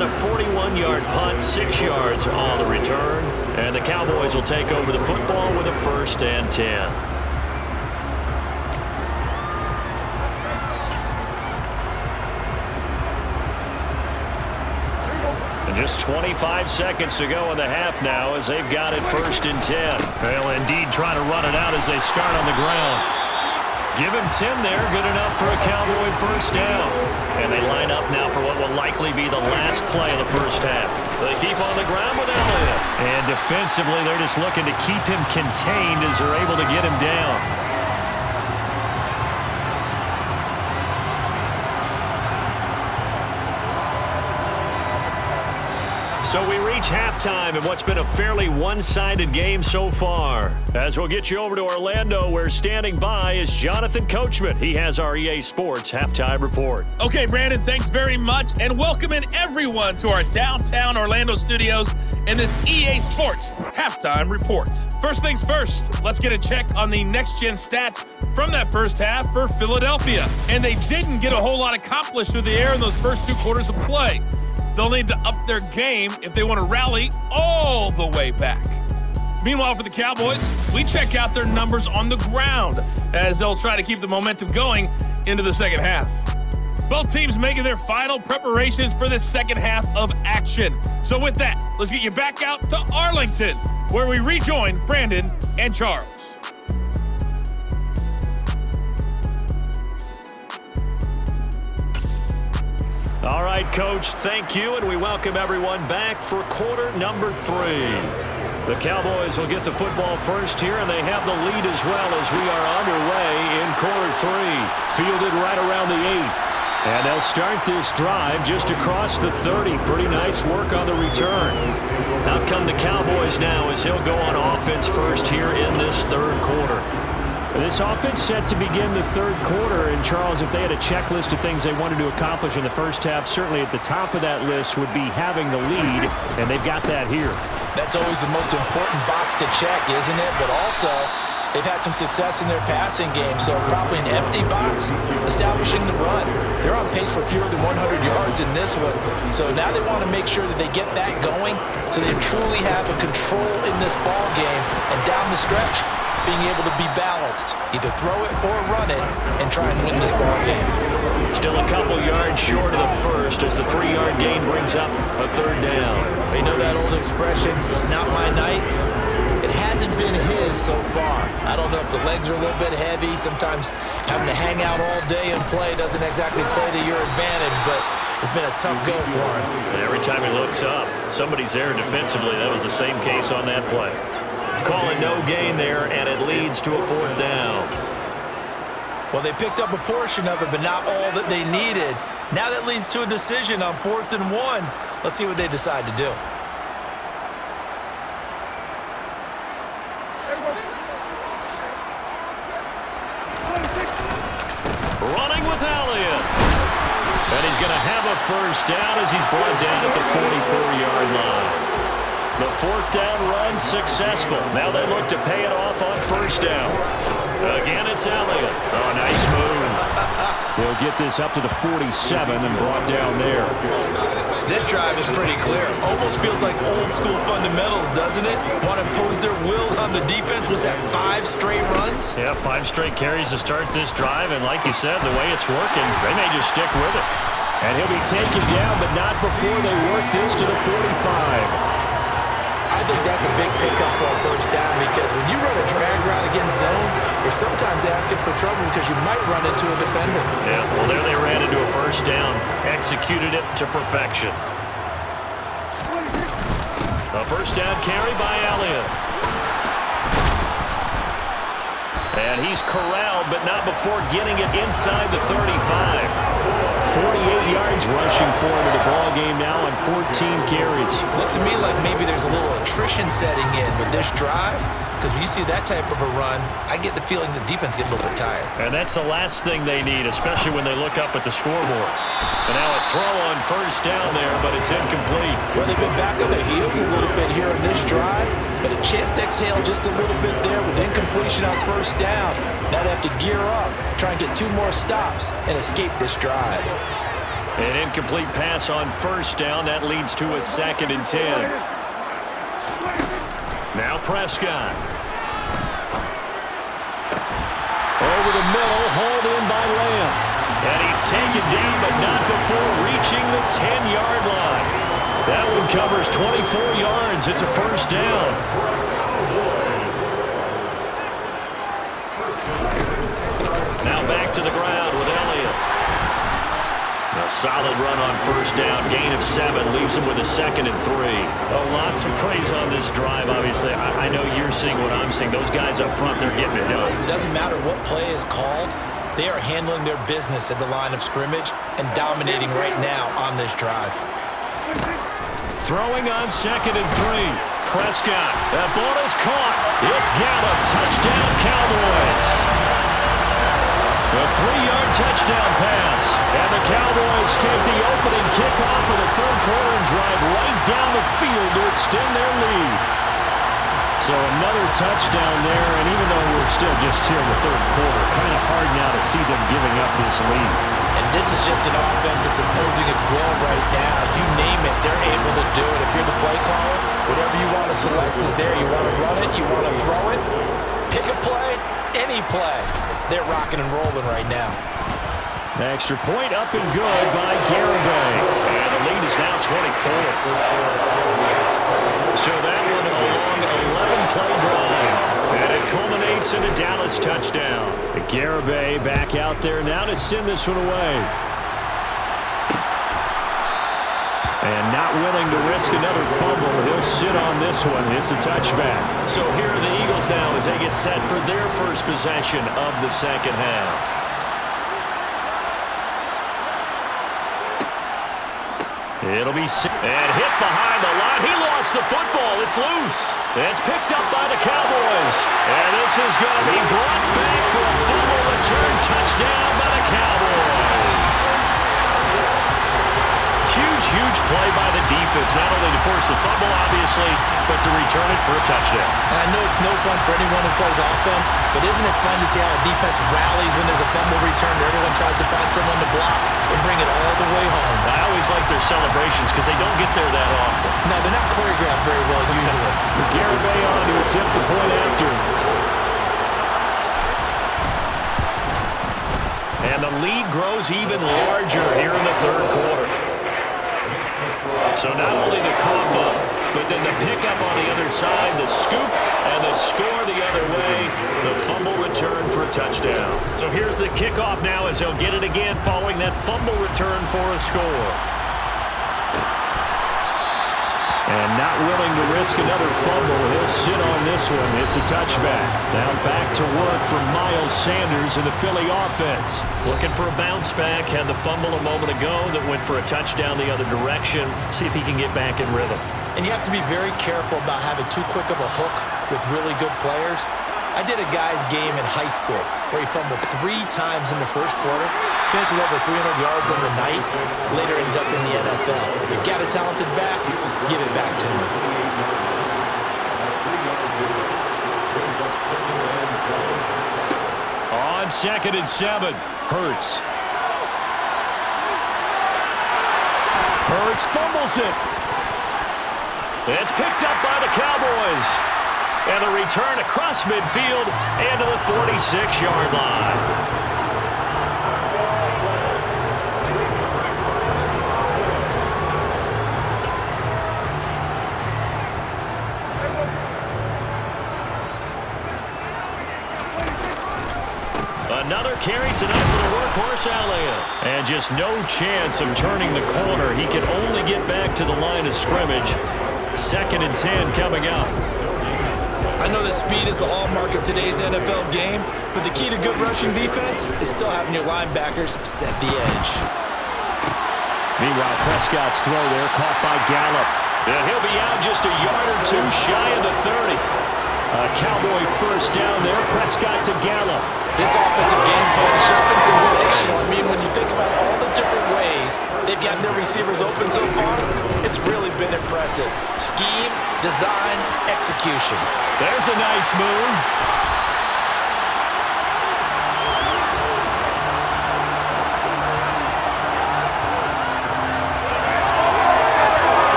on a 41-yard punt, 6 yards on the return. And the Cowboys will take over the football with a 1st and 10. And just 25 seconds to go in the half now as they've got it 1st and 10. They'll indeed try to run it out as they start on the ground. Give him 10 there, good enough for a Cowboy 1st down. And they line up now for what will likely be the last play of the 1st half. They keep on the ground with Elliott. And defensively, they're just looking to keep him contained as they're able to get him down. So we reach halftime in what's been a fairly one-sided game so far. As we'll get you over to Orlando, where standing by is Jonathan Coachman. He has our EA Sports Halftime Report. Okay, Brandon, thanks very much, and welcome in everyone to our downtown Orlando studios in this EA Sports Halftime Report. First things first, let's get a check on the next-gen stats from that first half for Philadelphia. And they didn't get a whole lot accomplished through the air in those first 2 quarters of play. They'll need to up their game if they want to rally all the way back. Meanwhile, for the Cowboys, we check out their numbers on the ground as they'll try to keep the momentum going into the second half. Both teams making their final preparations for this second half of action. So with that, let's get you back out to Arlington, where we rejoin Brandon and Charles. All right, Coach, thank you, and we welcome everyone back for quarter number 3. The Cowboys will get the football first here, and they have the lead as well as we are underway in quarter 3. Fielded right around the 8. And they'll start this drive just across the 30. Pretty nice work on the return. Out come the Cowboys now as he'll go on offense first here in this 3rd quarter. This offense set to begin the 3rd quarter, and Charles, if they had a checklist of things they wanted to accomplish in the first half, certainly at the top of that list would be having the lead, and they've got that here. That's always the most important box to check, isn't it? But also, they've had some success in their passing game, so probably an empty box, establishing the run. They're on pace for fewer than 100 yards in this one, so now they want to make sure that they get that going so they truly have a control in this ball game, and down the stretch, being able to be balanced, either throw it or run it, and try and win this ball game. Still a couple yards short of the first as the 3-yard gain brings up a 3rd down. You know that old expression, it's not my night? It hasn't been his so far. I don't know if the legs are a little bit heavy. Sometimes having to hang out all day and play doesn't exactly play to your advantage, but it's been a tough go for him. And every time he looks up, somebody's there defensively. That was the same case on that play. Calling no gain there, and it leads to a 4th down. Well, they picked up a portion of it, but not all that they needed. Now that leads to a decision on 4th and 1. Let's see what they decide to do. Running with Elliott. And he's going to have a 1st down as he's brought down at the 44-yard line. The 4th down run successful. Now they look to pay it off on 1st down. Again, it's Elliott. Oh, nice move. They'll get this up to the 47 and brought down there. This drive is pretty clear. Almost feels like old school fundamentals, doesn't it? Want to impose their will on the defense. Was that 5 straight runs? Yeah, 5 straight carries to start this drive. And like you said, the way it's working, they may just stick with it. And he'll be taken down, but not before they work this to the 45. I think that's a big pickup for a 1st down because when you run a drag route against zone, you're sometimes asking for trouble because you might run into a defender. Yeah, well, there they ran into a 1st down, executed it to perfection. A 1st down carry by Elliott. And he's corralled, but not before getting it inside the 35. 48 yards rushing for him in the ball game now on 14 carries. Looks to me like maybe there's a little attrition setting in with this drive. Because when you see that type of a run, I get the feeling the defense gets a little bit tired. And that's the last thing they need, especially when they look up at the scoreboard. And now a throw on 1st down there, but it's incomplete. Well, they've been back on the heels a little bit here in this drive, but a chance to exhale just a little bit there with incompletion on 1st down. Now they have to gear up, try and get 2 more stops, and escape this drive. An incomplete pass on first down. That leads to a 2nd and 10. Now Prescott. Over the middle, hauled in by Lamb. And he's taken down, but not before reaching the 10-yard line. That one covers 24 yards. It's a first down. Now back to the ground with Elliott. A solid run on first down. Gain of 7 leaves him with a 2nd and 3. A lot to praise on this drive, obviously. I know you're seeing what I'm seeing. Those guys up front, they're getting it done. Doesn't matter what play is called. They are handling their business at the line of scrimmage and dominating right now on this drive. Throwing on 2nd and 3. Prescott. That ball is caught. It's Gallup. Touchdown, Cowboys. A 3-yard touchdown pass. And the Cowboys take the opening kickoff of the third quarter and drive right down the field to extend their lead. So another touchdown there, and even though we're still just here in the third quarter, kind of hard now to see them giving up this lead. And this is just an offense that's imposing its will right now. You name it, they're able to do it. If you're the play caller, whatever you want to select is there. You want to run it, you want to throw it, pick a play, any play. They're rocking and rolling right now. Extra point up and good by Garibay. And the lead is now 24. So that one a long 11-play drive. And it culminates in a Dallas touchdown. Garibay back out there now to send this one away. And not willing to risk another fumble. He'll sit on this one. It's a touchback. So here are the Eagles now as they get set for their first possession of the second half. It'll be and hit behind the line. He lost the football. It's loose. It's picked up by the Cowboys. And this is going to be brought back for a fumble return touchdown by the Cowboys. Huge play by the defense, not only to force the fumble, obviously, but to return it for a touchdown. And I know it's no fun for anyone who plays offense, but isn't it fun to see how a defense rallies when there's a fumble return and everyone tries to find someone to block and bring it all the way home? I always like their celebrations because they don't get there that often. No, they're not choreographed very well usually. Garibay on to attempt the point after. And the lead grows even larger here in the third quarter. So not only the cough up, but then the pickup on the other side, the scoop, and the score the other way, the fumble return for a touchdown. So here's the kickoff now as they'll get it again following that fumble return for a score. And not willing to risk another fumble, he'll sit on this one. It's a touchback. Now back to work for Miles Sanders and the Philly offense. Looking for a bounce back. Had the fumble a moment ago that went for a touchdown the other direction. See if he can get back in rhythm. And you have to be very careful about having too quick of a hook with really good players. I did a guy's game in high school where he fumbled 3 times in the first quarter, finished with over 300 yards on the night, later ended up in the NFL. If you've got a talented back, give it back to him. On 2nd and 7, Hurts. Hurts fumbles it. It's picked up by the Cowboys. And a return across midfield and to the 46-yard line. Another carry tonight for the workhorse Elliott. And just no chance of turning the corner. He can only get back to the line of scrimmage. 2nd and 10 coming up. I know that speed is the hallmark of today's NFL game, but the key to good rushing defense is still having your linebackers set the edge. Meanwhile, Prescott's throw there caught by Gallup. And he'll be out just a yard or two shy of the 30. A Cowboy first down there. Prescott to Gallup. This offensive game plan has just been sensational. I mean, when you think about all the different ways they've gotten their receivers open so far, it's really been impressive. Scheme, design, execution. There's a nice move.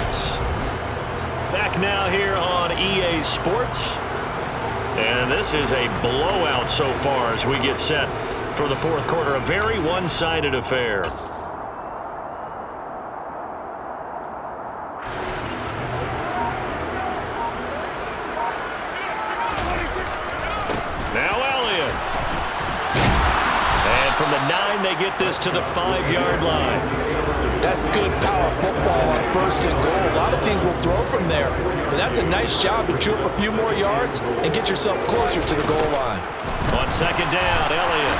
Sports. Back now here on EA Sports. And this is a blowout so far as we get set for the fourth quarter. A very one-sided affair. Now Elliott. And from the 9, they get this to the 5-yard line. That's good power football on first and goal. A lot of teams will throw from there, but that's a nice job to chew up a few more yards and get yourself closer to the goal line. On second down, Elliott.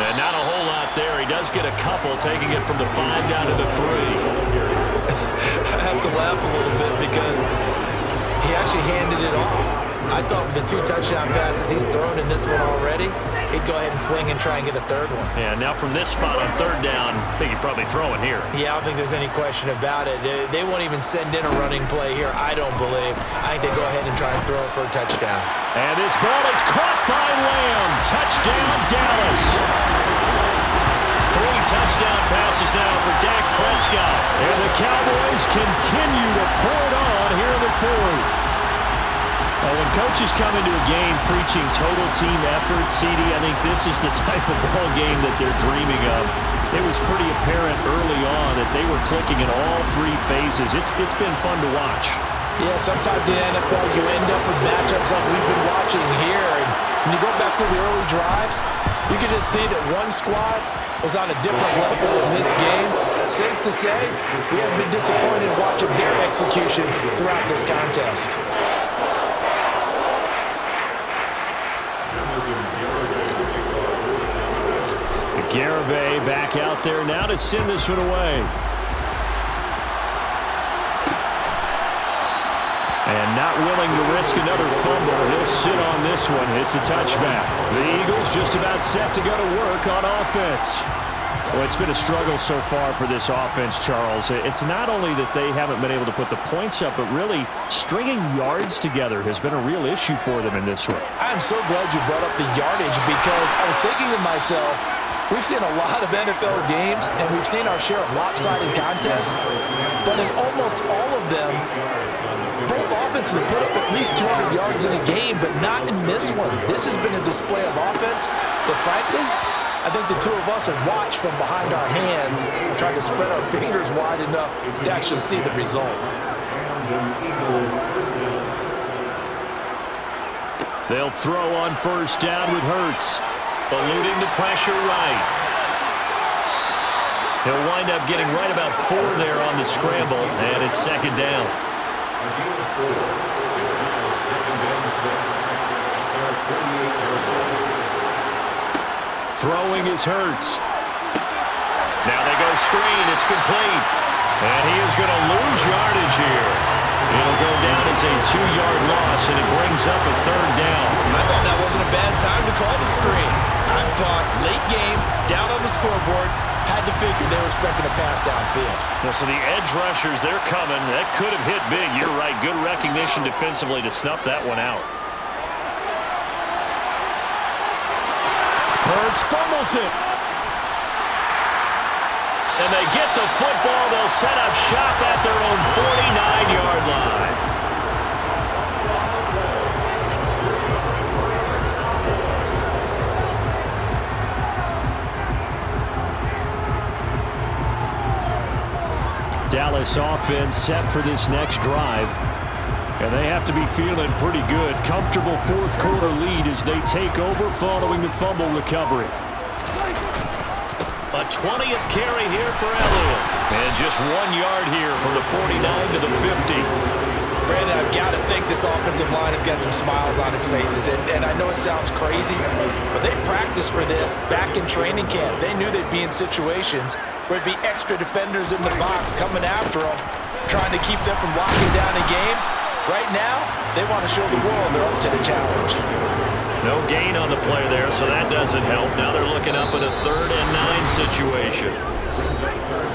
And not a whole lot there. He does get a couple, taking it from the 5 down to the 3. I have to laugh a little bit because he actually handed it off. I thought with the 2 touchdown passes he's thrown in this one already, he'd go ahead and fling and try and get a third one. Yeah, now from this spot on third down, I think he'd probably throw it here. Yeah, I don't think there's any question about it. They won't even send in a running play here, I don't believe. I think they go ahead and try and throw it for a touchdown. And this ball is caught by Lamb. Touchdown, Dallas. 3 touchdown passes now for Dak Prescott. And the Cowboys continue to pour it on here in the fourth. Well, when coaches come into a game preaching total team effort, CD, I think this is the type of ball game that they're dreaming of. It was pretty apparent early on that they were clicking in all 3 phases. It's been fun to watch. Yeah, sometimes in the NFL you end up with matchups like we've been watching here. And when you go back to the early drives, you can just see that one squad was on a different level in this game. Safe to say, we have been disappointed watching their execution throughout this contest. Garibay back out there now to send this one away. And not willing to risk another fumble. He'll sit on this one. It's a touchback. The Eagles just about set to go to work on offense. Well, it's been a struggle so far for this offense, Charles. It's not only that they haven't been able to put the points up, but really stringing yards together has been a real issue for them in this one. I'm so glad you brought up the yardage because I was thinking to myself, we've seen a lot of NFL games, and we've seen our share of lopsided contests, but in almost all of them, both offenses have put up at least 200 yards in a game, but not in this one. This has been a display of offense that, frankly, I think the 2 of us have watched from behind our hands, trying to spread our fingers wide enough to actually see the result. They'll throw on first down with Hurts. Eluding the pressure right. He'll wind up getting right about 4 there on the scramble, and it's second down. Throwing is Hurts. Now they go screen. It's complete. And he is going to lose yardage here. It'll go down as a 2-yard loss, and it brings up a third down. I thought that wasn't a bad time to call the screen. I thought late game, down on the scoreboard, had to figure they were expecting a pass downfield. Well, so the edge rushers, they're coming. That could have hit big. You're right. Good recognition defensively to snuff that one out. Hurts fumbles it. And they get the football. They'll set up shop at their own 49-yard line. Dallas offense set for this next drive. And they have to be feeling pretty good. Comfortable fourth quarter lead as they take over following the fumble recovery. A 20th carry here for Elliott. And just 1 yard here from the 49 to the 50. Brandon, I've got to think this offensive line has got some smiles on its faces. And I know it sounds crazy, but they practiced for this back in training camp. They knew they'd be in situations where it'd be extra defenders in the box coming after them, trying to keep them from locking down a game. Right now, they want to show the world they're up to the challenge. No gain on the play there, so that doesn't help. Now they're looking up at a 3rd and 9 situation.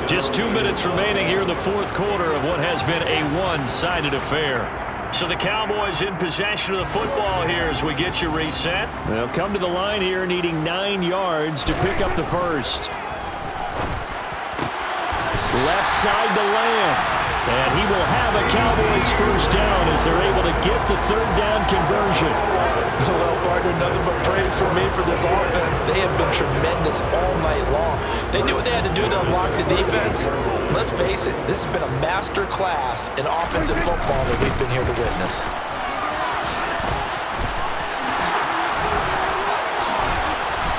Just 2 minutes remaining here in the fourth quarter of what has been a one-sided affair. So the Cowboys in possession of the football here as we get you reset. They'll come to the line here needing 9 yards to pick up the first. Left side to Lamb. And he will have a Cowboys first down as they're able to get the third down conversion. Well, partner, nothing but praise from me for this offense. They have been tremendous all night long. They knew what they had to do to unlock the defense. Let's face it, this has been a master class in offensive football that we've been here to witness.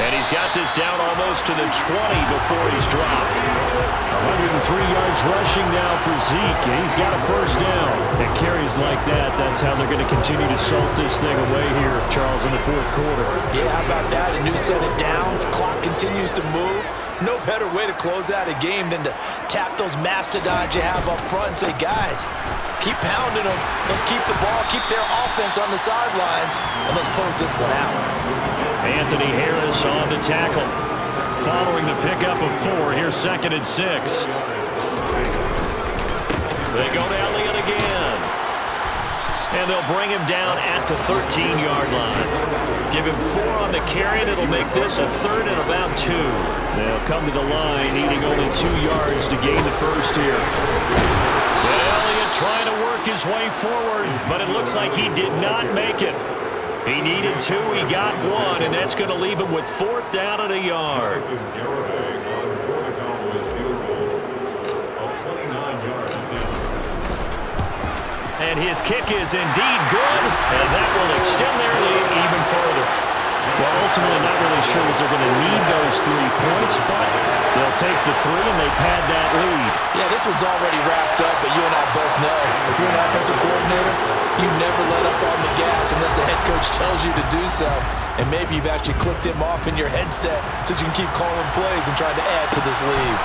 And he's got this down almost to the 20 before he's dropped. 103 yards rushing now for Zeke. He's got a first down. And carries like that, that's how they're going to continue to salt this thing away here, Charles, in the fourth quarter. Yeah, how about that? A new set of downs. Clock continues to move. No better way to close out a game than to tap those mastodons you have up front and say, guys, keep pounding them. Let's keep the ball, keep their offense on the sidelines, and let's close this one out. Anthony Harris on to tackle. Following the pickup of 4, here's 2nd and 6. They go to Elliott again. And they'll bring him down at the 13-yard line. Give him 4 on the carry, and it'll make this a 3rd and about 2. They'll come to the line, needing only 2 yards to gain the first here. And Elliott trying to work his way forward, but it looks like he did not make it. He needed 2, he got 1, and that's going to leave him with 4th down and a yard. And his kick is indeed good, and that will extend their lead even further. Well, ultimately, not really sure that they're going to need those 3 points, but they'll take the 3 and they pad that lead. Yeah, this one's already wrapped up, but you and I both know if you're an offensive coordinator, you never let up on the gas unless the head coach tells you to do so. And maybe you've actually clicked him off in your headset so you can keep calling plays and trying to add to this lead.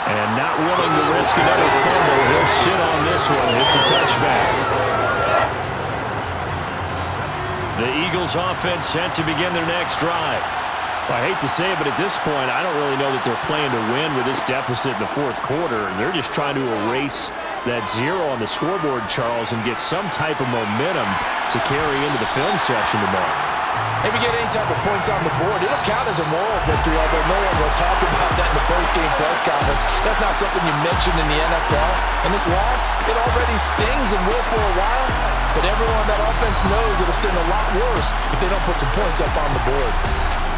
And not willing to risk another fumble, he'll sit on this one. It's a touchback. The Eagles offense set to begin their next drive. Well, I hate to say it, but at this point, I don't really know that they're playing to win with this deficit in the fourth quarter. They're just trying to erase that 0 on the scoreboard, Charles, and get some type of momentum to carry into the film session tomorrow. If you get any type of points on the board, it'll count as a moral victory, although no one will talk about that in the post-game press conference. That's not something you mention in the NFL. And this loss, it already stings and will for a while, but everyone on that offense knows it'll sting a lot worse if they don't put some points up on the board.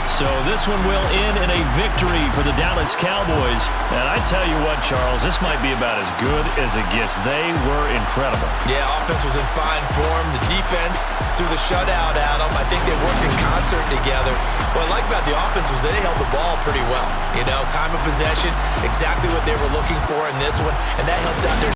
So this one will end in a victory for the Dallas Cowboys. And I tell you what, Charles, this might be about as good as it gets. They were incredible. Yeah, offense was in fine form. The defense threw the shutout at them. I think they worked in concert together. What I like about the offense was they held the ball pretty well. You know, time of possession, exactly what they were looking for in this one, and that helped out their